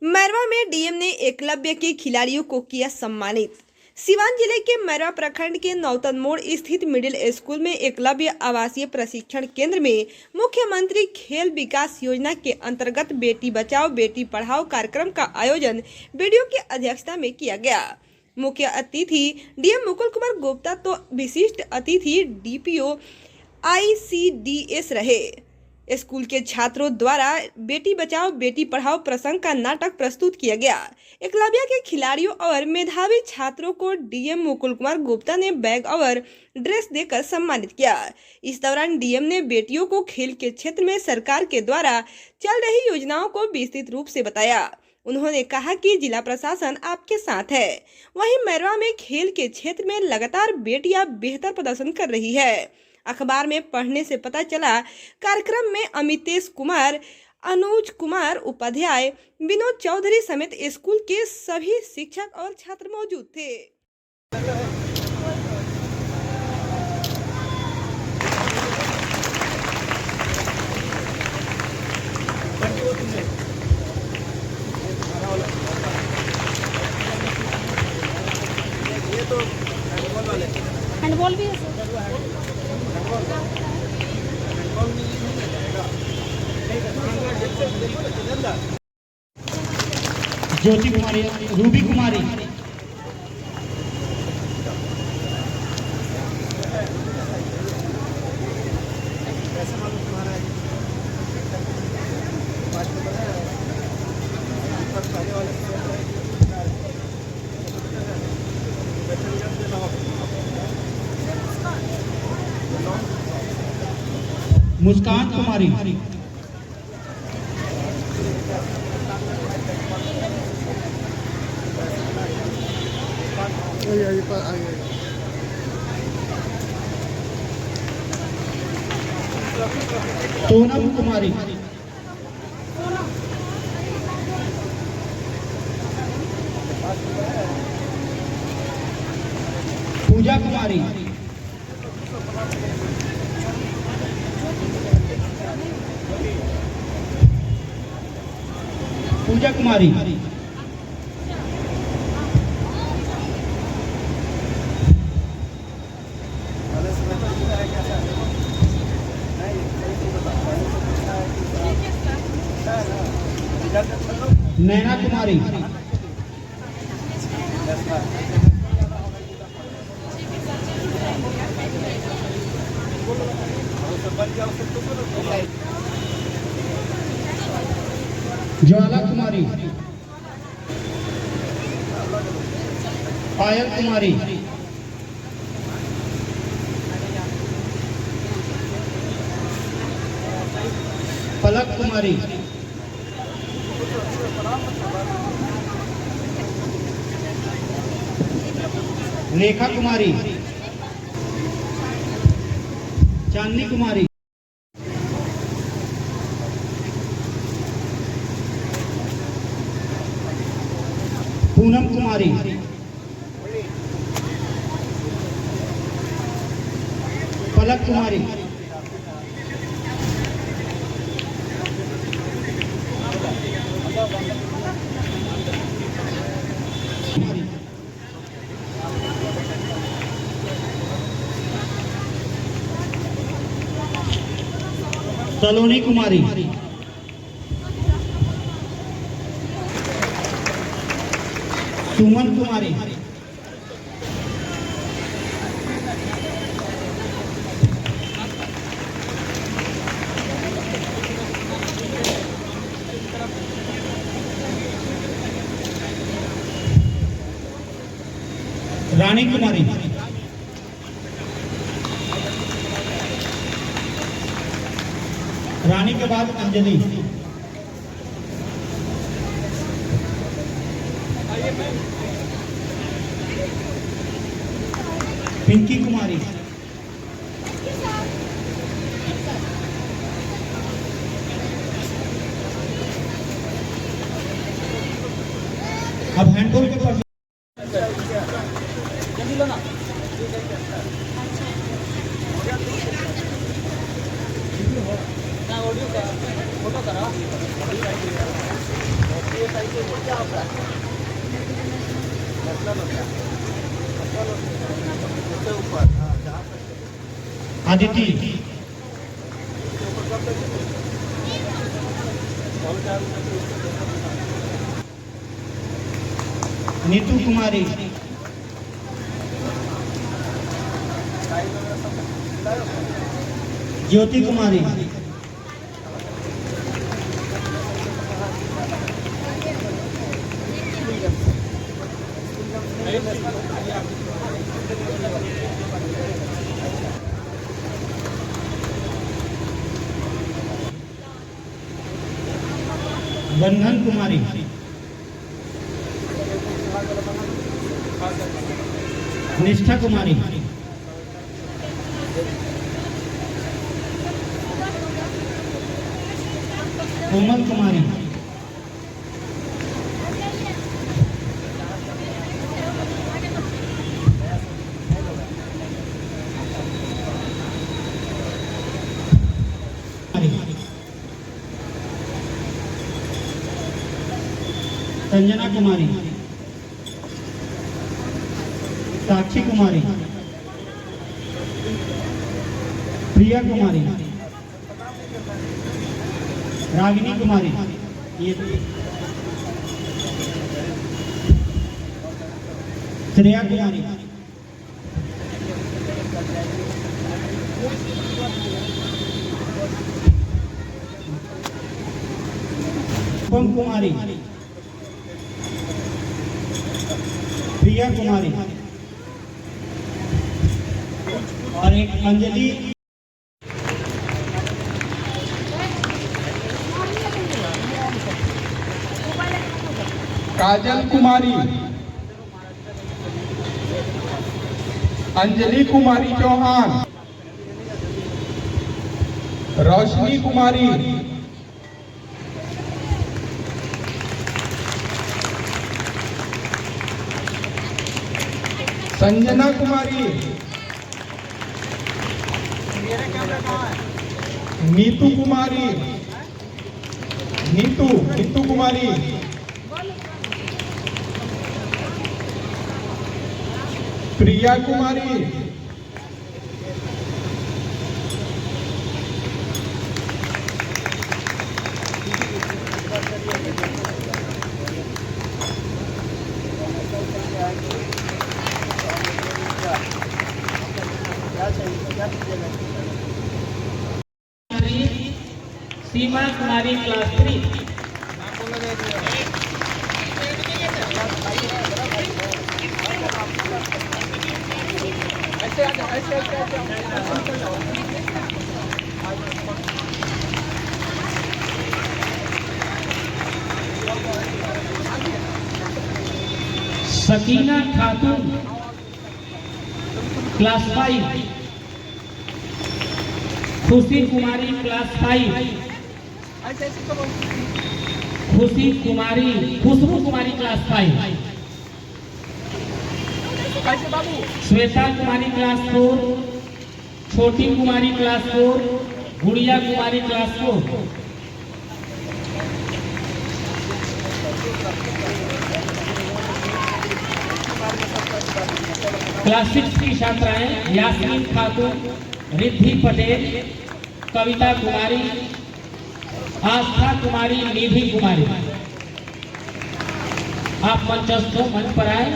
मैरवा में डीएम ने एकलव्य के खिलाड़ियों को किया सम्मानित। सिवान जिले के मैरवा प्रखंड के नौतन मोड़ स्थित मिडिल स्कूल में एकलव्य आवासीय प्रशिक्षण केंद्र में मुख्यमंत्री खेल विकास योजना के अंतर्गत बेटी बचाओ बेटी पढ़ाओ कार्यक्रम का आयोजन वीडियो की अध्यक्षता में किया गया। मुख्य अतिथि डीएम मुकुल कुमार गुप्ता तो विशिष्ट अतिथि डीपीओ ICDS रहे। स्कूल के छात्रों द्वारा बेटी बचाओ बेटी पढ़ाओ प्रसंग का नाटक प्रस्तुत किया गया। एकलव्य के खिलाड़ियों और मेधावी छात्रों को डीएम मुकुल कुमार गुप्ता ने बैग और ड्रेस देकर सम्मानित किया। इस दौरान डीएम ने बेटियों को खेल के क्षेत्र में सरकार के द्वारा चल रही योजनाओं को विस्तृत रूप से बताया। उन्होंने कहा कि जिला प्रशासन आपके साथ है। वहीं मैरवा में खेल के क्षेत्र में लगातार बेटियां बेहतर प्रदर्शन कर रही है। अखबार में पढ़ने से पता चला कार्यक्रम में अमितेश कुमार, अनुज कुमार उपाध्याय, विनोद चौधरी समेत स्कूल के सभी शिक्षक और छात्र मौजूद थे। हैंडबॉल भी है ज्योति कुमारी, रूबी कुमारी, मुस्कान कुमारी, सोनम कुमारी, पूजा कुमारी, पूजा कुमारी, नैना कुमारी, ज्वाला कुमारी, पायल कुमारी, पलक कुमारी, रेखा कुमारी, चांदनी कुमारी, पूनम कुमारी, पलक कुमारी, सलोनी कुमारी, सुमन कुमारी, रानी कुमारी, रानी के बाद अंजलि, पिंकी कुमारी, अब हैंडबॉल के पास ऑडियो का फोटो करा आदिति नीतू कुमारी ज्योति कुमारी बंधन कुमारी निष्ठा कुमारी कोमल कुमारी संजना कुमारी साक्षी कुमारी प्रिया कुमारी रागिनी कुमारी ये श्रेया कुमारी शुभम कुमारी प्रिया कुमारी और एक अंजलि काजल कुमारी अंजलि कुमारी चौहान रोशनी कुमारी संजना कुमारी नीतू कुमारी नीतू कुमारी प्रिया कुमारी सीमा कुमारी क्लास 3 सकीना खातून क्लास 5 खुशी कुमारी क्लास 5 खुशबू कुमारी क्लास 5 श्वेता कुमारी क्लास 4 छोटी कुमारी क्लास 4 गुड़िया कुमारी क्लास 4 क्लास 6 की छात्राएं यास्मीन खातून रिद्धि पटेल कविता कुमारी आस्था कुमारी निधि कुमारी आप मंचस्थ मंच पर आए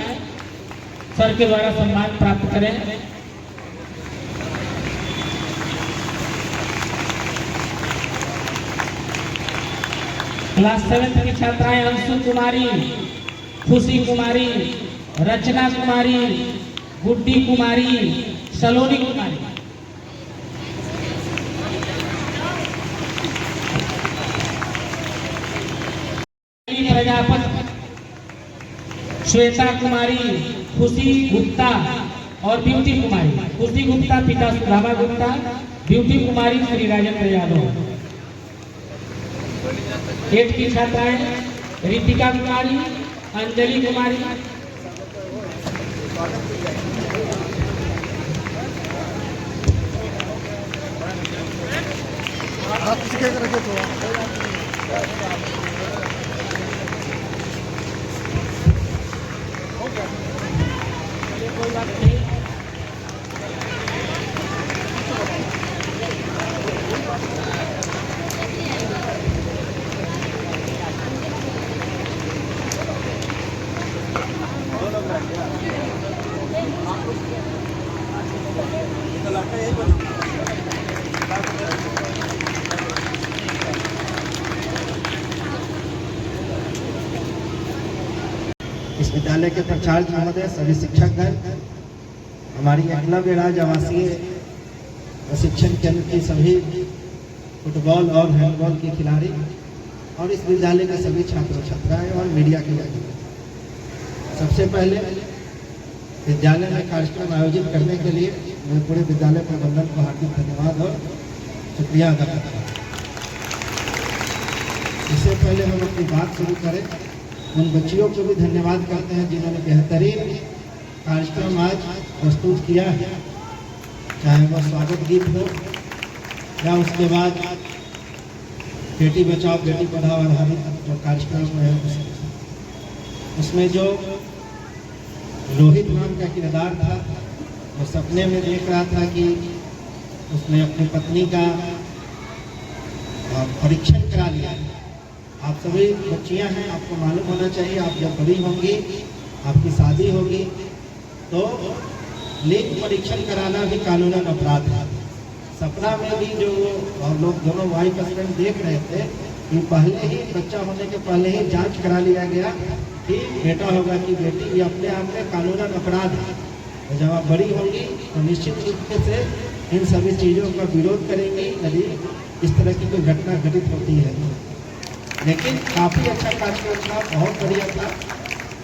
सर के द्वारा सम्मान प्राप्त करें। क्लास 7 की छात्राएं अंशु कुमारी खुशी कुमारी रचना कुमारी गुड्डी कुमारी सलोनी कुमारी प्रजापति श्वेता कुमारी खुशी गुप्ता और ब्यूटी कुमारी खुशी गुप्ता पिता सुधामा गुप्ता ब्यूटी कुमारी श्री राजेंद्र यादव। 8 की छात्राएं रितिका कुमारी अंजलि कुमारी इस विद्यालय के प्राचार्य महोदय, सभी शिक्षकगण, हमारी एकलव्य राज्य आवासीय प्रशिक्षण केंद्र की सभी फुटबॉल और हैंडबॉल के खिलाड़ी और इस विद्यालय के सभी छात्र छात्राएं और मीडिया के लोग, सबसे पहले विद्यालय में कार्यक्रम आयोजित करने के लिए मैं पूरे विद्यालय प्रबंधन को हार्दिक धन्यवाद और शुक्रिया अदा करता हूँ। इससे पहले हम अपनी बात शुरू करें, उन बच्चियों को भी धन्यवाद करते हैं जिन्होंने बेहतरीन कार्यक्रम आज प्रस्तुत किया है, चाहे वह स्वागत गीत हो या उसके बाद बेटी बचाओ बेटी पढ़ाओ आधारित जो कार्यक्रम है उसमें जो रोहित नाम का किरदार था, वो सपने में देख रहा था कि उसने अपनी पत्नी का परीक्षण करा लिया। आप सभी बच्चियां हैं, आपको मालूम होना चाहिए, आप जब बड़ी होंगी, आपकी शादी होगी, तो लिंग परीक्षण कराना भी कानूनन अपराध है। सपना में भी जो और लोग दोनों वाइफ हस्बैंड देख रहे थे कि पहले ही बच्चा होने के पहले ही जांच करा लिया गया कि बेटा होगा कि बेटी, ये अपने आप में कानूनन अपराध है। तो जब आप बड़ी होंगी तो निश्चित रूप से इन सभी चीज़ों का विरोध करेंगी यदि इस तरह की कोई घटना घटित होती है। लेकिन काफ़ी अच्छा कार्यक्रम था, बहुत बढ़िया था।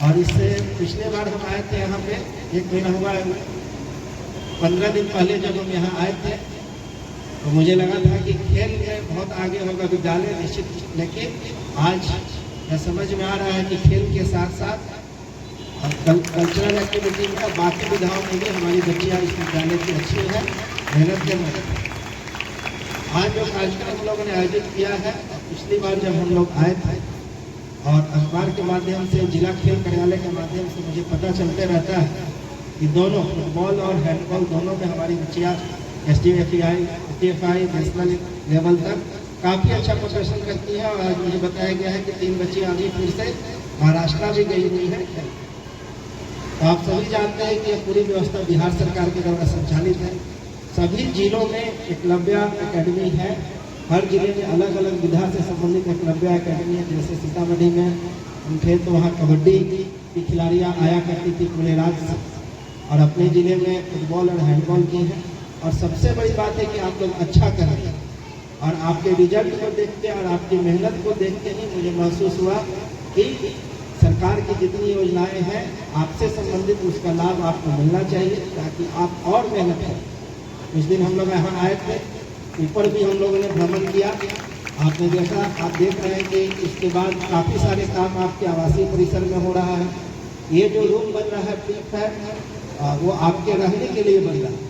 और इससे पिछले बार हम आए थे यहाँ पे, 1 महीना हुआ, 15 दिन पहले जब हम यहाँ आए थे तो मुझे लगा था कि खेल में बहुत आगे होगा विद्यालय निश्चित, लेकिन आज यह समझ में आ रहा है कि खेल के साथ साथ कल्चरल एक्टिविटी का बाकी विधाओं में भी हमारी बच्चियाँ इस विद्यालय की अच्छी है, मेहनत कर रही है। आज जो कार्यक्रम हम लोगों ने आयोजित किया है, पिछली बार जब हम लोग आए थे और अखबार के माध्यम से, जिला खेल कार्यालय के माध्यम से मुझे पता चलते रहता है कि दोनों फुटबॉल और हैंडबॉल दोनों में हमारी बच्चियाँ STFI नेशनल लेवल तक काफ़ी अच्छा प्रदर्शन करती है। और आज मुझे बताया गया है कि 3 बच्चियाँ अभी फिर से महाराष्ट्र भी गई हुई है। तो आप सभी जानते हैं कि पूरी व्यवस्था बिहार सरकार के द्वारा संचालित है। सभी जिलों में एकलव्य एकेडमी है, हर जिले में अलग अलग विधा से संबंधित एकलव्य एकेडमी है। जैसे सीतामढ़ी में हम थे तो वहाँ कबड्डी की खिलाड़ियाँ आया करती थी पूरे राज्य से, और अपने ज़िले में फुटबॉल और हैंडबॉल की है। और सबसे बड़ी बात है कि आप लोग अच्छा कर रहे हैं, और आपके रिजल्ट को देखते और आपकी मेहनत को देखते ही मुझे महसूस हुआ कि सरकार की जितनी योजनाएं हैं आपसे संबंधित, उसका लाभ आपको मिलना चाहिए ताकि आप और मेहनत करें। उस दिन हम लोग यहाँ आए थे, ऊपर भी हम लोगों ने भ्रमण किया, आपने देखा, आप देख रहे हैं कि इसके बाद काफ़ी सारे काम आपके आवासीय परिसर में हो रहा है। ये जो रूम बन रहा है पीप है, वो आपके रहने के लिए बन रहा है।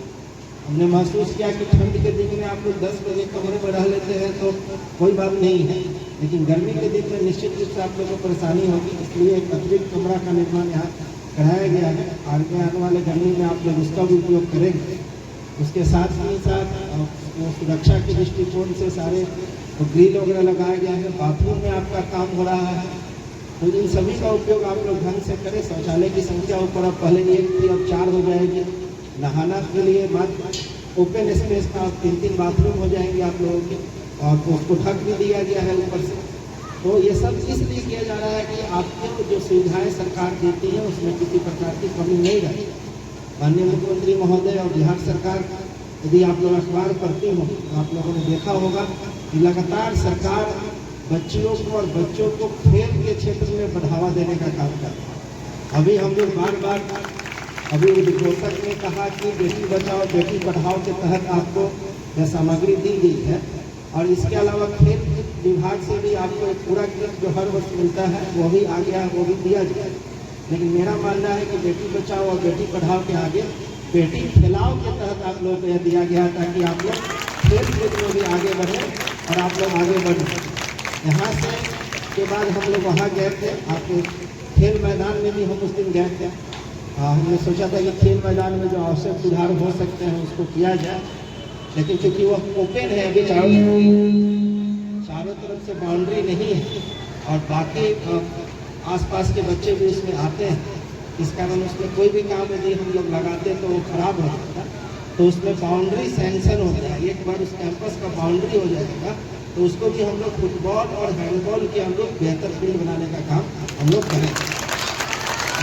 हमने महसूस किया कि ठंड के दिन में आप लोग 10 बजे कमरे में रह लेते हैं तो कोई बात नहीं है, लेकिन गर्मी के दिन में निश्चित रूप से आप लोगों को परेशानी होगी, इसलिए एक अतिरिक्त कमरा का निर्माण यहाँ कराया गया है। आगे आने वाले गर्मी में आप लोग उसका भी उपयोग करेंगे। उसके साथ ही साथ सुरक्षा के दृष्टिकोण से सारे ग्रिल वगैरह लगाया गया है। बाथरूम में आपका काम हो रहा है, तो इन सभी का उपयोग आप लोग ढंग से करें। शौचालय की संख्या ऊपर अब पहले 1 थी, अब 4 हो जाएगी। नहाना के लिए मात्र ओपन स्पेस का 3-3 बाथरूम हो जाएंगे आप लोगों के, और उसको ढक भी दिया गया है ऊपर से। तो ये सब इसलिए किया जा रहा है कि आपको जो सुविधाएं सरकार देती है उसमें किसी प्रकार की कमी नहीं रहे। माननीय मुख्यमंत्री महोदय और बिहार सरकार, यदि आप लोग अखबार पढ़ते हो तो आप लोगों ने देखा होगा कि लगातार सरकार बच्चियों को और बच्चों को खेल के क्षेत्र में बढ़ावा देने का काम कर रहा है। अभी हम लोग बार अभी उद्घोषक ने कहा कि बेटी बचाओ बेटी पढ़ाओ के तहत आपको यह सामग्री दी गई है, और इसके अलावा खेल विभाग से भी आपको एक पूरा किट जो हर वर्ष मिलता है वो भी आ गया, वो भी दिया जाए। लेकिन मेरा मानना है कि बेटी बचाओ और बेटी पढ़ाओ के आगे बेटी खिलाओ के तहत आप लोगों को यह दिया गया ताकि आप लोग खेल क्षेत्र में भी आगे बढ़ें और आप लोग आगे बढ़ें। यहाँ से के बाद हम लोग वहाँ गए थे, आपके खेल मैदान में भी हम उस दिन गए थे। हमने सोचा था कि खेल मैदान में जो आवश्यक सुधार हो सकते हैं उसको किया जाए, लेकिन क्योंकि वह ओपन है, अभी चारों तरफ से बाउंड्री नहीं है और बाकी आसपास के बच्चे भी उसमें आते हैं, इस कारण उसमें कोई भी काम यदि हम लोग लगाते तो वो खराब हो जाता। तो उसमें बाउंड्री सैंक्शन हो जाए, एक बार उस कैंपस का बाउंड्री हो जाएगा तो उसको भी हम लोग फुटबॉल और हैंडबॉल के हम लोग बेहतर फील्ड बनाने का काम हम लोग करेंगे।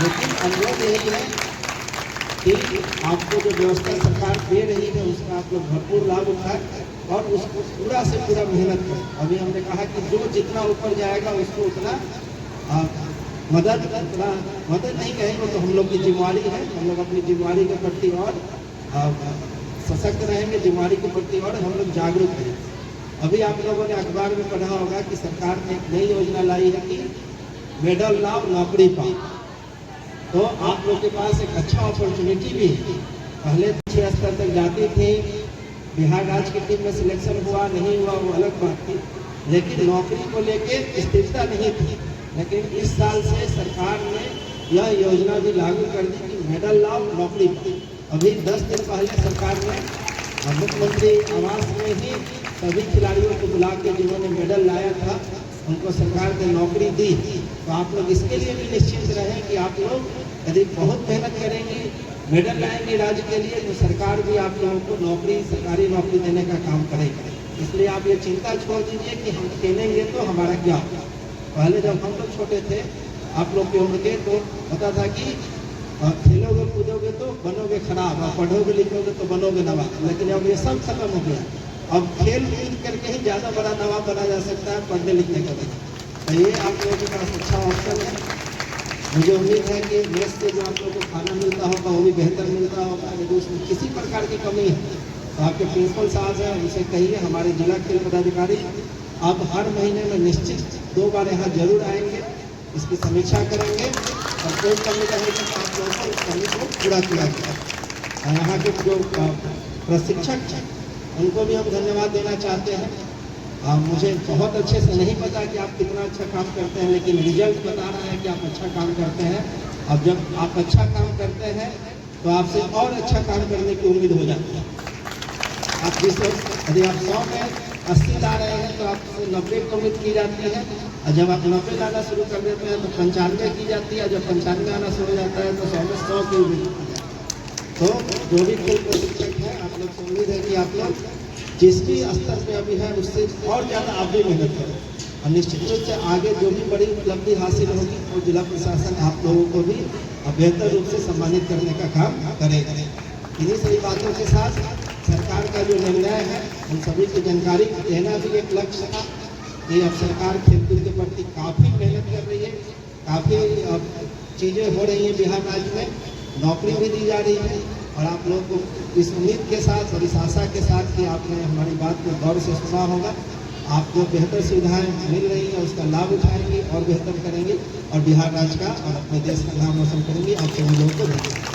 लेकिन अनुरोध यही है कि आपको जो व्यवस्था सरकार दे रही है उसका आप लोग भरपूर लाभ उठाएं और उसको पूरा से पूरा मेहनत करें। अभी हमने कहा कि जो जितना ऊपर जाएगा उसको उतना मदद नहीं कहेंगे तो हम लोग की जिम्मेवारी है। हम लोग अपनी जिम्मेवारी के प्रति और सशक्त रहेंगे, जिम्मेवारी के प्रति और हम लोग जागरूक रहेंगे। अभी आप लोगों ने अखबार में पढ़ा होगा कि सरकार ने एक नई योजना लाई है कि मेडल लाओ नौकरी पाओ। तो आप लोग के पास एक अच्छा अपॉर्चुनिटी भी है। पहले 6 स्तर तक जाती थी, बिहार राज्य की टीम में सिलेक्शन हुआ नहीं हुआ वो अलग बात थी, लेकिन नौकरी को लेके स्थिरता नहीं थी। लेकिन इस साल से सरकार ने यह योजना भी लागू कर दी कि मेडल लाओ नौकरी पाओ। अभी 10 दिन पहले सरकार ने मुख्यमंत्री आवास में ही सभी खिलाड़ियों को बुला के जिन्होंने मेडल लाया था उनको सरकार ने नौकरी दी। तो आप लोग इसके लिए भी निश्चिंत रहें कि आप लोग यदि बहुत मेहनत करेंगे, मेडल लाएंगे राज्य के लिए, तो सरकार भी आप लोगों को नौकरी, सरकारी नौकरी देने का काम करेगी। इसलिए आप ये चिंता छोड़ दीजिए कि हम खेलेंगे तो हमारा क्या होगा। पहले जब हम लोग छोटे थे, आप लोग की उम्र के, तो होता था कि खेलोगे कूदोगे तो बनोगे खराब और पढ़ोगे लिखोगे तो बनोगे नवाब। लेकिन अब ये सब खत्म हो गया। अब खेल कूद करके ही ज़्यादा बड़ा नवाब बना जा सकता है पढ़ने लिखने का वजह। तो ये आप लोगों के पास अच्छा ऑप्शन है। मुझे उम्मीद है कि मेस से जो आप लोगों को खाना मिलता होगा वो भी बेहतर मिलता होगा। यदि उसमें किसी प्रकार की कमी है तो आपके प्रिंसिपल साहब हैं उनसे कहिए, हमारे जिला खेल पदाधिकारी अब हर महीने में निश्चित 2 बार यहाँ जरूर आएंगे, इसकी समीक्षा करेंगे और कोई कमी रहेगी तो आप लोगों को उस कमी को पूरा किया जाएगा। और यहाँ के जो प्रशिक्षक हैं उनको भी हम धन्यवाद देना चाहते हैं। मुझे बहुत अच्छे से नहीं पता कि आप कितना अच्छा काम करते हैं, लेकिन रिजल्ट बता रहा है कि आप अच्छा काम करते हैं। अब जब आप अच्छा काम करते हैं तो आपसे और अच्छा काम करने की उम्मीद हो जाती है। आप जिससे यदि आप 100 में 80 ला रहे हैं तो आपसे 90 की उम्मीद की जाती है, और जब आप 90 लाना शुरू कर देते हैं तो 95 की जाती है, जब 95 आना शुरू हो जाता है तो 100 में 100 की उम्मीद की जाती है। तो जो भी खेल प्रशिक्षक है आप लोग से उम्मीद है कि आप लोग जिस भी स्तर पे अभी है उससे और ज़्यादा आप भी मेहनत करें और निश्चित रूप से आगे जो भी बड़ी उपलब्धि हासिल होगी तो जिला प्रशासन आप लोगों को भी बेहतर रूप से सम्मानित करने का काम करेगा। इन्हीं सभी बातों के साथ सरकार का जो निर्णय है उन सभी की जानकारी देना भी एक लक्ष्य था कि अब सरकार खेलकूद के प्रति काफ़ी मेहनत कर रही है, काफ़ी चीज़ें हो रही हैं बिहार राज्य में, नौकरी भी दी जा रही है। और आप लोगों को इस उम्मीद के साथ और इस आशा के साथ कि आपने हमारी बात को गौर से सुना होगा, आपको बेहतर सुविधाएं मिल रही हैं, उसका लाभ उठाएंगे और बेहतर करेंगे और बिहार राज्य का और अपने देश का नाम रोशन करेंगे। आप सभी लोगों को धन्यवाद।